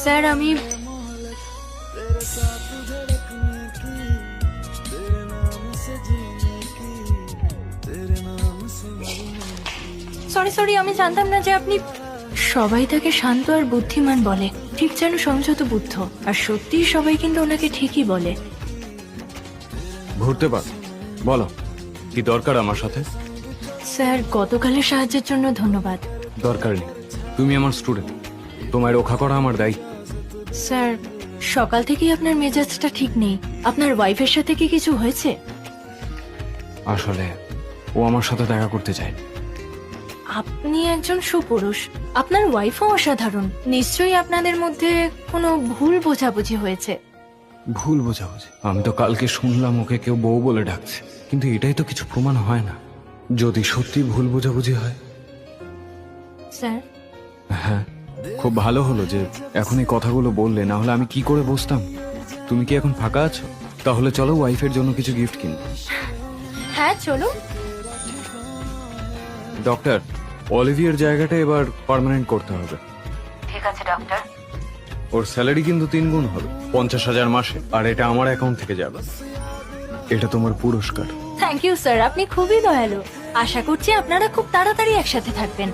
Sir আমি sorry আমি জানতাম না যে আপনি। সবাই তাকে শান্ত আর বুদ্ধিমান বলে, ঠিক যেন সংযত বুদ্ধ। আর সত্যিই সবাই কিন্তু ওনাকে ঠিকই বলে। ঘুরতে পার। বলো কি দরকার আমার সাথে? স্যার গতকালের সাহায্যের জন্য ধন্যবাদ। দরকার নেই, তুমি আমার স্টুডেন্ট, তোমায় রক্ষা করা আমার দায়িত্ব। স্যার সকাল থেকেই আপনার মেজাজটা ঠিক নেই। আপনার ওয়াইফের সাথে কি কিছু হয়েছে? আসলে ও আমার সাথে দেখা করতে চায়। আপনি একজন সুপুরুষ, আপনার ওয়াইফও অসাধারণ। নিশ্চয়ই আপনাদের মধ্যে কোনো ভুল বোঝাবুঝি হয়েছে। ভুল বোঝাবুঝি? আমি তো কালকে শুনলাম ওকে কেউ বউ বলে ডাকছে, কিন্তু এটাই তো কিছু প্রমাণ হয় না। যদি সত্যি ভুল বোঝাবুঝি হয়। স্যার হ্যাঁ, খুব ভালো হলো যে এখন এই কথাগুলো বললে, না হলে আমি কি করে বসতাম। তুমি কি এখন ফাঁকা আছো? তাহলে চলো ওয়াইফের জন্য কিছু গিফট কিনি। হ্যাঁ চলুন। ডক্টর, অলিভিয়ার জায়গাটা এবার পার্মানেন্ট করতে হবে। ঠিক আছে ডক্টর। ওর স্যালারি কিন্তু 3 গুণ হবে, 50,000 মাসে, আর এটা আমার অ্যাকাউন্ট থেকে যাবে। এটা তোমার পুরস্কার। থ্যাংক ইউ স্যার, আপনি খুবই দয়ালু। আশা করছি আপনারা খুব তাড়াতাড়ি একসাথে থাকবেন।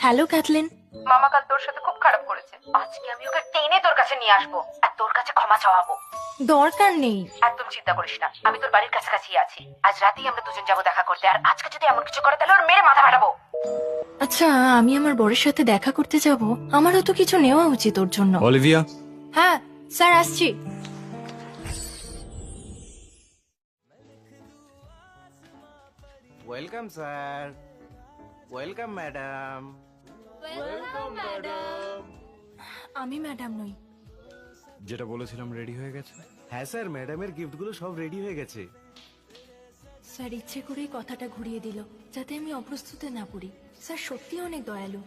Hello Kathleen. মামা কাল তোর সাথে খুব খারাপ করেছে। আজকে আমি ওকে টেনে তোর কাছে নিয়ে আসবো আর তোর কাছে ক্ষমা চাওয়াবো। দরকার নেই। একদম চিন্তা করিস না, আমি তোর বাড়ির কাছাকাছি আছি। আজ রাতেই আমরা দুজন যাবো দেখা করতে, আর আজকে যদি এমন কিছু করে তাহলে ওর মেরে মাথা ফাটাবো। আচ্ছা আমি আমার বরের সাথে দেখা করতে যাব, আমারও তো কিছু নেওয়া উচিত ওর জন্য। অলিভিয়া, হ্যাঁ স্যার আসছি। Welcome sir. Welcome madam. আমি ম্যাডাম নই। যেটা বলেছিলাম রেডি হয়ে গেছে? হ্যাঁ স্যার, ম্যাডামের গিফটগুলো সব রেডি হয়ে গেছে। স্যার ইচ্ছে করেই কথাটা ঘুরিয়ে দিল যাতে আমি অপ্রস্তুতে না পড়ি। স্যার সত্যি অনেক দয়ালু।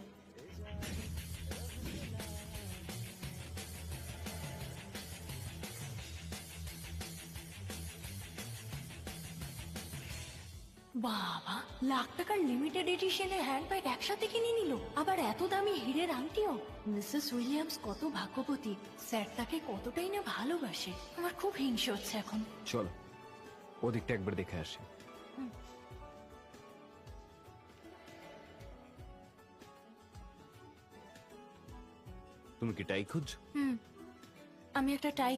বাবা, লাখ টাকার লিমিটেড এডিশনের হ্যান্ডব্যাগ একসাথে কিনে নিল, আবার এত দামি হীরের আংটিও। মিসেস উইলিয়ামস কত ভাগ্যবতী। স্যার তাকে কতটাই না ভালোবাসে। আমার খুব হিংসে হচ্ছে এখন। চলো ওদিকটা একবার দেখে আসি। তুমি কি টাই খুঁজছো? আমি একটা টাই